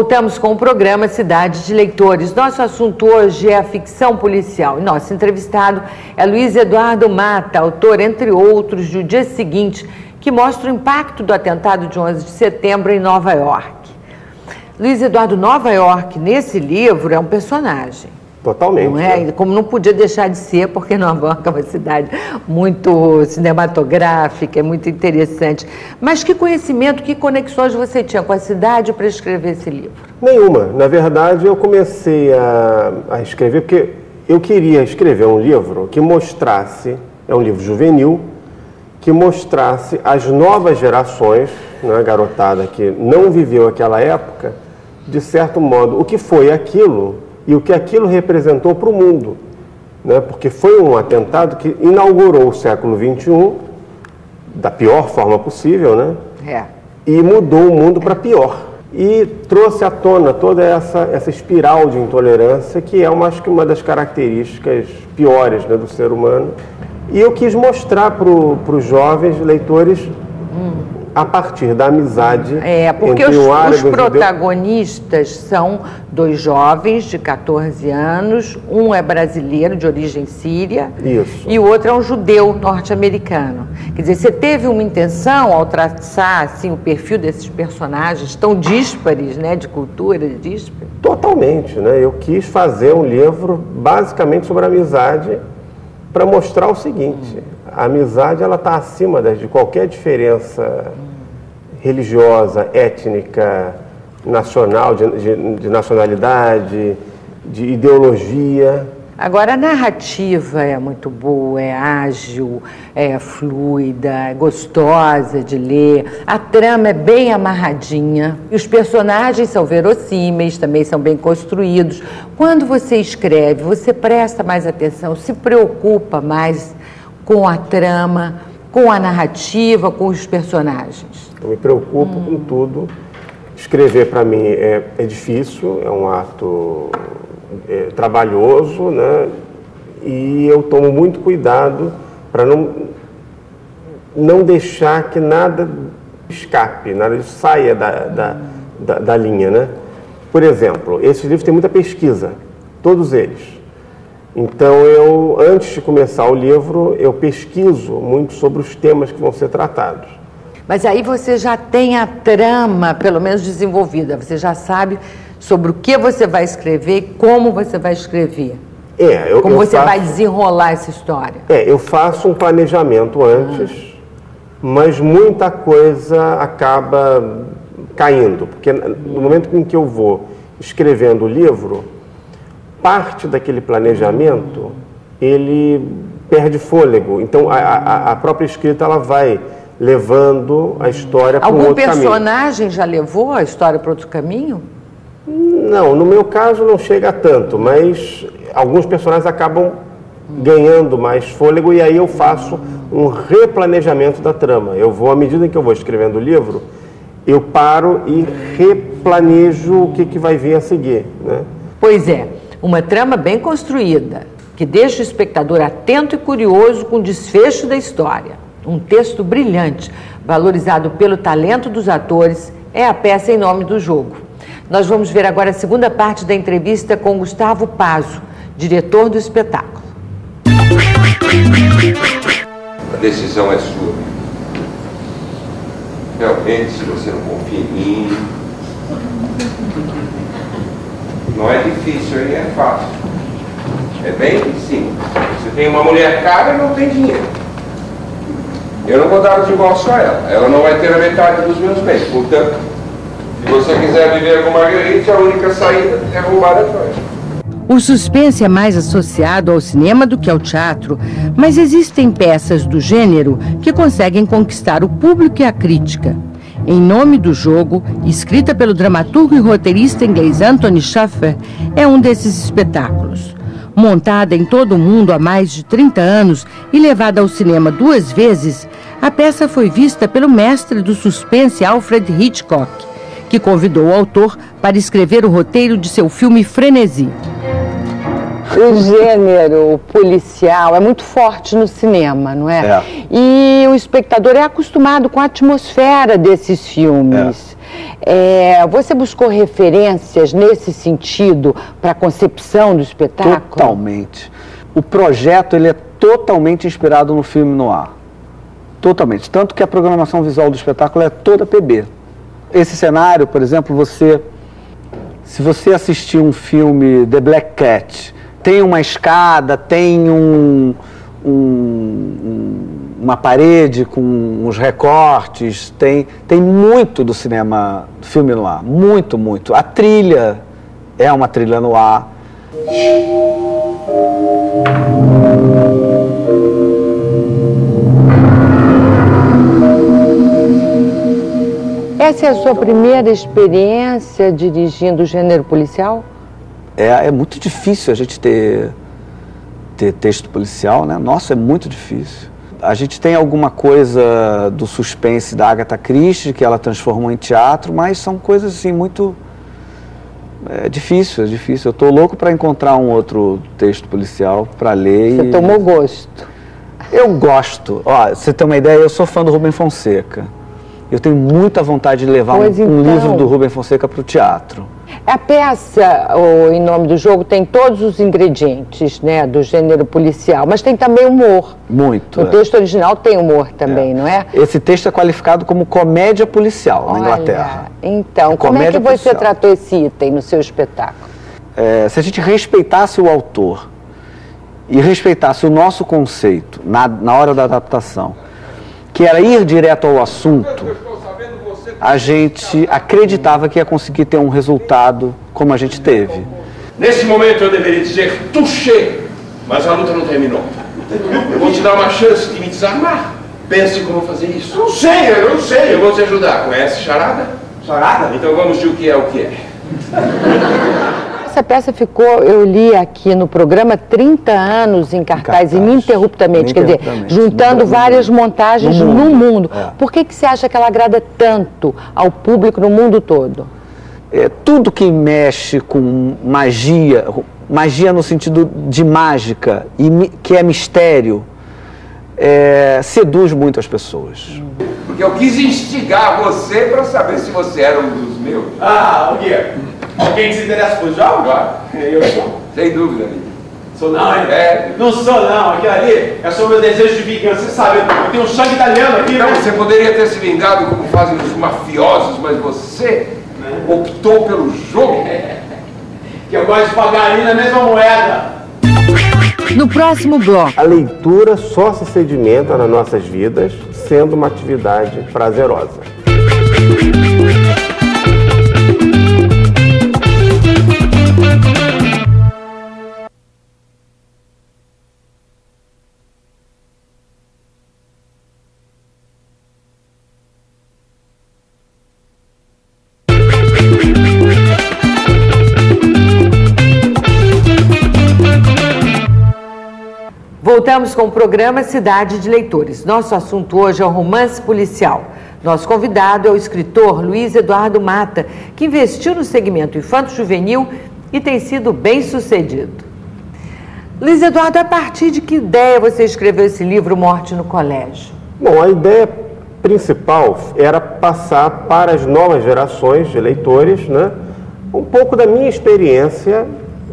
Voltamos com o programa Cidade de Leitores. Nosso assunto hoje é a ficção policial. E nosso entrevistado é Luiz Eduardo Mata, autor, entre outros, de O Dia Seguinte, que mostra o impacto do atentado de 11 de setembro em Nova York. Luiz Eduardo, Nova York, nesse livro, é um personagem. Totalmente. Não é? Como não podia deixar de ser, porque Nova York é uma cidade muito cinematográfica, é muito interessante. Mas que conhecimento, que conexões você tinha com a cidade para escrever esse livro? Nenhuma. Na verdade, eu comecei a escrever porque eu queria escrever um livro que mostrasse, é um livro juvenil, que mostrasse as novas gerações, né, garotada que não viveu aquela época, de certo modo, o que foi aquilo e o que aquilo representou para o mundo, né? Porque foi um atentado que inaugurou o século XXI da pior forma possível, né? E mudou o mundo para pior. E trouxe à tona toda essa espiral de intolerância que é, acho que, uma das características piores, né, do ser humano. E eu quis mostrar para os jovens leitores a partir da amizade porque entre um árabe os protagonistas são dois jovens de 14 anos, um é brasileiro de origem síria. Isso. E o outro é um judeu norte-americano. Quer dizer, você teve uma intenção ao traçar assim, o perfil desses personagens tão díspares, né, de cultura díspare? Totalmente, né? Eu quis fazer um livro basicamente sobre amizade para mostrar o seguinte: a amizade ela está acima de qualquer diferença religiosa, étnica, nacional, de nacionalidade, de ideologia. Agora, a narrativa é muito boa, é ágil, é fluida, é gostosa de ler, a trama é bem amarradinha, e os personagens são verossímeis, também são bem construídos. Quando você escreve, você presta mais atenção, se preocupa mais com a trama, com a narrativa, com os personagens? Eu me preocupo com tudo. Escrever, para mim, é difícil, é um ato trabalhoso, né? E eu tomo muito cuidado para não deixar que nada escape, nada saia da linha, né? Por exemplo, esses livros têm muita pesquisa, todos eles. Então, antes de começar o livro, eu pesquiso muito sobre os temas que vão ser tratados. Mas aí você já tem a trama, pelo menos, desenvolvida. Você já sabe sobre o que você vai escrever e como você vai escrever. Como você vai desenrolar essa história. Eu faço um planejamento antes, mas muita coisa acaba caindo. Porque no momento em que eu vou escrevendo o livro, parte daquele planejamento, ele perde fôlego. Então, a própria escrita, ela vai levando a história para um outro caminho. Algum personagem já levou a história para outro caminho? Não, no meu caso não chega a tanto, mas alguns personagens acabam ganhando mais fôlego e aí eu faço um replanejamento da trama. Eu vou, à medida que eu vou escrevendo o livro, eu paro e replanejo o que vai vir a seguir, né? Pois é, uma trama bem construída, que deixa o espectador atento e curioso com o desfecho da história. Um texto brilhante, valorizado pelo talento dos atores, é a peça Em Nome do Jogo. Nós vamos ver agora a segunda parte da entrevista com Gustavo Pazzo, diretor do espetáculo. A decisão é sua. Realmente, se você não confia em mim, não é difícil, hein? É fácil. É bem simples. Você tem uma mulher cara e não tem dinheiro. Eu não vou dar o divórcio a ela. Ela não vai ter a metade dos meus bens. Portanto, se você quiser viver com Marguerite, a única saída é roubar a joia. O suspense é mais associado ao cinema do que ao teatro, mas existem peças do gênero que conseguem conquistar o público e a crítica. Em Nome do Jogo, escrita pelo dramaturgo e roteirista inglês Anthony Shaffer, é um desses espetáculos. Montada em todo o mundo há mais de 30 anos e levada ao cinema 2 vezes, a peça foi vista pelo mestre do suspense Alfred Hitchcock, que convidou o autor para escrever o roteiro de seu filme Frenesi. O gênero policial é muito forte no cinema, não é? E o espectador é acostumado com a atmosfera desses filmes. Você buscou referências nesse sentido para a concepção do espetáculo? Totalmente. O projeto ele é totalmente inspirado no filme noir. Totalmente. Tanto que a programação visual do espetáculo é toda PB. Esse cenário, por exemplo, se você assistir um filme The Black Cat, tem uma escada, tem uma parede com uns recortes, tem muito do cinema, do filme noir, muito, muito. A trilha é uma trilha noir. Essa é a sua primeira experiência dirigindo o gênero policial? É muito difícil a gente ter texto policial, né? Nossa, é muito difícil. A gente tem alguma coisa do suspense da Agatha Christie, que ela transformou em teatro, mas são coisas assim muito... É difícil. Eu tô louco para encontrar um outro texto policial para ler. Você tomou gosto? Eu gosto. Ó, você tem uma ideia, eu sou fã do Rubem Fonseca. Eu tenho muita vontade de levar um livro do Rubem Fonseca para o teatro. A peça, Em Nome do Jogo, tem todos os ingredientes, né, do gênero policial, mas tem também humor. Muito. O texto original tem humor também, não é? Esse texto é qualificado como comédia policial na Inglaterra. Então, como é que você tratou esse item no seu espetáculo? Se a gente respeitasse o autor e respeitasse o nosso conceito na hora da adaptação, que era ir direto ao assunto, a gente acreditava que ia conseguir ter um resultado como a gente teve. Nesse momento eu deveria dizer touché, mas a luta não terminou. Eu vou te dar uma chance de me desarmar. Pense como fazer isso. Não sei. Eu vou te ajudar. Conhece charada? Charada? Então vamos de o que é. Essa peça ficou, eu li aqui no programa, 30 anos em cartaz, ininterruptamente, quer dizer, juntando várias montagens no mundo. Por que você acha que ela agrada tanto ao público no mundo todo? Tudo que mexe com magia no sentido de mágica, que é mistério, seduz muito as pessoas. Porque eu quis instigar você para saber se você era um dos meus. O quê? Alguém que se interessa por jogos? Claro. Eu sou. Sem dúvida, amigo. Sou não, hein? Não sou não. Aquilo ali é só meu desejo de vingança. Você sabe, eu tenho um sangue italiano aqui, Não, né? você poderia ter se vingado como fazem os mafiosos, mas você optou pelo jogo. Que eu gosto de pagar ali na mesma moeda. No próximo bloco. A leitura só se sedimenta nas nossas vidas sendo uma atividade prazerosa. Voltamos com o programa Cidade de Leitores. Nosso assunto hoje é o romance policial. Nosso convidado é o escritor Luiz Eduardo Mata, que investiu no segmento infanto-juvenil e tem sido bem sucedido. Luiz Eduardo, a partir de que ideia você escreveu esse livro Morte no Colégio? Bom, a ideia principal era passar para as novas gerações de leitores, né, um pouco da minha experiência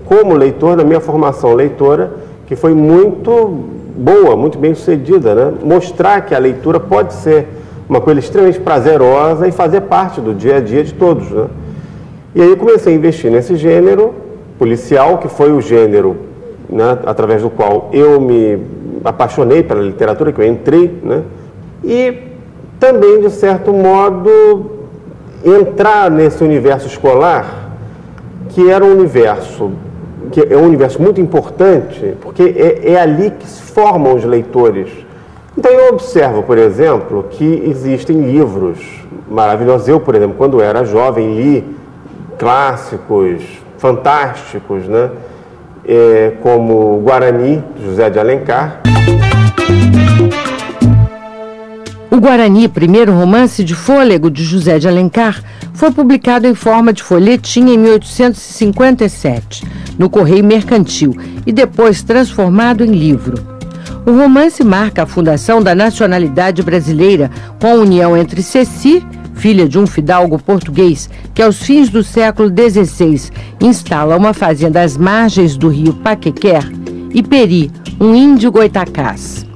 como leitor, da minha formação leitora, que foi muito boa, muito bem sucedida, né? Mostrar que a leitura pode ser uma coisa extremamente prazerosa e fazer parte do dia a dia de todos, né? E aí eu comecei a investir nesse gênero policial, que foi o gênero, né, através do qual eu me apaixonei pela literatura, que eu entrei, né? E também, de certo modo, entrar nesse universo escolar, que era um universo muito importante, porque é ali que se formam os leitores. Então eu observo, por exemplo, que existem livros maravilhosos. Eu, por exemplo, quando era jovem, li clássicos fantásticos, né? Como Guarani, de José de Alencar. O Guarani, primeiro romance de fôlego de José de Alencar, foi publicado em forma de folhetim em 1857, no Correio Mercantil, e depois transformado em livro. O romance marca a fundação da nacionalidade brasileira, com a união entre Ceci, filha de um fidalgo português que, aos fins do século XVI, instala uma fazenda às margens do rio Paquequer, e Peri, um índio goitacás.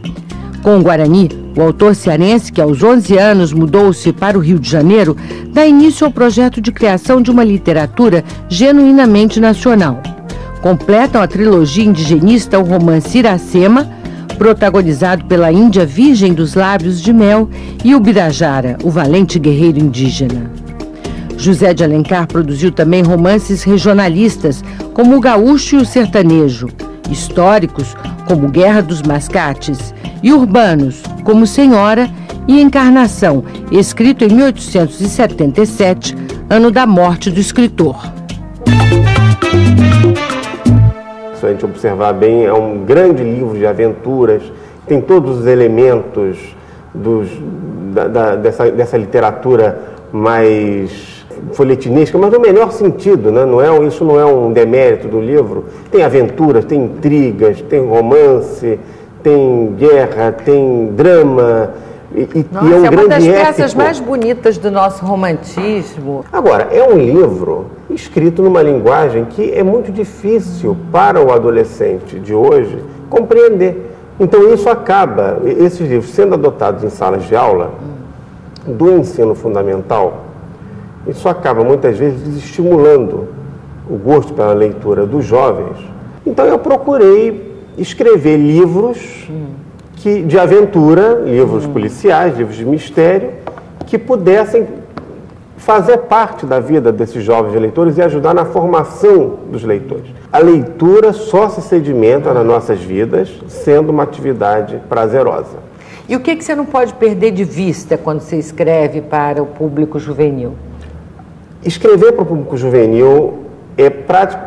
Com o Guarani, o autor cearense, que aos 11 anos mudou-se para o Rio de Janeiro, dá início ao projeto de criação de uma literatura genuinamente nacional. Completam a trilogia indigenista o romance Iracema, protagonizado pela Índia Virgem dos Lábios de Mel, e o Birajara, o valente guerreiro indígena. José de Alencar produziu também romances regionalistas, como O Gaúcho e o Sertanejo, históricos, como Guerra dos Mascates, e urbanos, como Senhora e Encarnação, escrito em 1877, ano da morte do escritor. Se a gente observar bem, é um grande livro de aventuras, tem todos os elementos dessa literatura mais folhetinesca, mas no melhor sentido, né? Isso não é um demérito do livro. Tem aventuras, tem intrigas, tem romance, tem guerra, tem drama. Nossa, é um uma das grande peças épico. mais bonitas do nosso romantismo. Agora, é um livro escrito numa linguagem que é muito difícil para o adolescente de hoje compreender. Então isso acaba, esses livros sendo adotados em salas de aula do ensino fundamental, isso acaba muitas vezes desestimulando o gosto pela leitura dos jovens. Então eu procurei escrever livros de aventura, livros policiais, livros de mistério, que pudessem fazer parte da vida desses jovens leitores e ajudar na formação dos leitores. A leitura só se sedimenta nas nossas vidas sendo uma atividade prazerosa. E o que você não pode perder de vista quando você escreve para o público juvenil? Escrever para o público juvenil,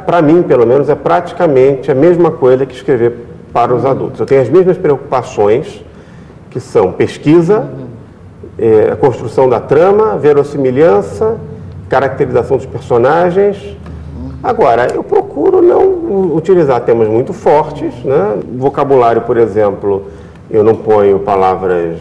para mim, pelo menos, é praticamente a mesma coisa que escrever para os adultos. Eu tenho as mesmas preocupações, que são pesquisa, a construção da trama, verossimilhança, caracterização dos personagens. Agora, eu procuro não utilizar temas muito fortes, né? Vocabulário, por exemplo, eu não ponho palavrões.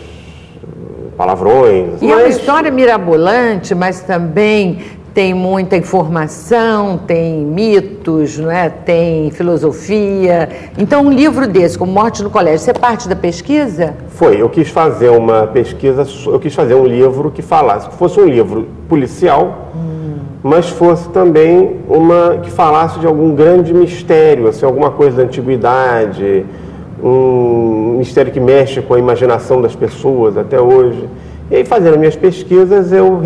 E é uma história mirabolante, mas também tem muita informação, tem mitos, não é? Tem filosofia. Então, um livro desse, como Morte no Colégio, você é parte da pesquisa? Foi, eu quis fazer uma pesquisa, eu quis fazer um livro que falasse, que fosse um livro policial, mas fosse também que falasse de algum grande mistério, assim, alguma coisa da antiguidade, um mistério que mexe com a imaginação das pessoas até hoje. E aí, fazendo minhas pesquisas, eu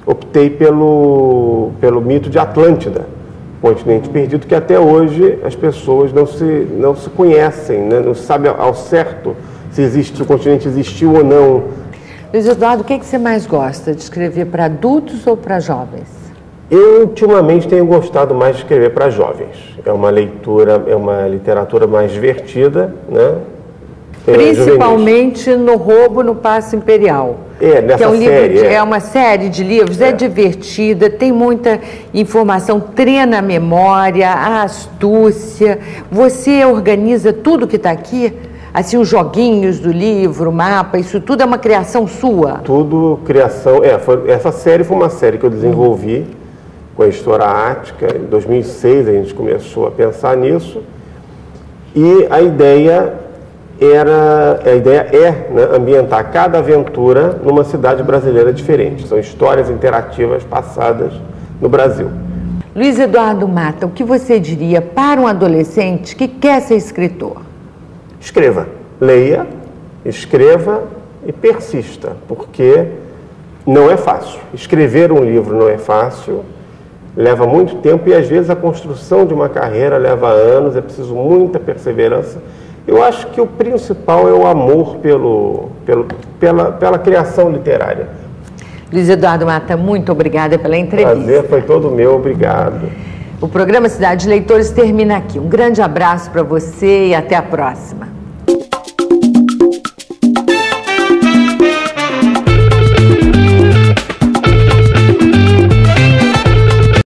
optei pelo mito de Atlântida, continente perdido, que até hoje as pessoas não se conhecem, né? Não se sabe ao certo se o continente existiu ou não. Luiz Eduardo, o que você mais gosta de escrever para adultos ou para jovens? Eu, ultimamente, tenho gostado mais de escrever para jovens. É uma literatura mais divertida, né? Principalmente no Roubo no Paço Imperial. Nessa série. É uma série de livros, é divertida, tem muita informação, treina a memória, a astúcia. Você organiza tudo que está aqui? Assim, os joguinhos do livro, o mapa, isso tudo é uma criação sua? Tudo criação. Essa série foi uma série que eu desenvolvi com a Editora Ática. Em 2006 a gente começou a pensar nisso. E a ideia é, né, ambientar cada aventura numa cidade brasileira diferente. São histórias interativas passadas no Brasil. Luiz Eduardo Mata, o que você diria para um adolescente que quer ser escritor? Escreva, leia, escreva e persista, porque não é fácil. Escrever um livro não é fácil, leva muito tempo e às vezes a construção de uma carreira leva anos, é preciso muita perseverança. Eu acho que o principal é o amor pela criação literária. Luiz Eduardo Mata, muito obrigada pela entrevista. Prazer foi todo meu, obrigado. O programa Cidade de Leitores termina aqui. Um grande abraço para você e até a próxima.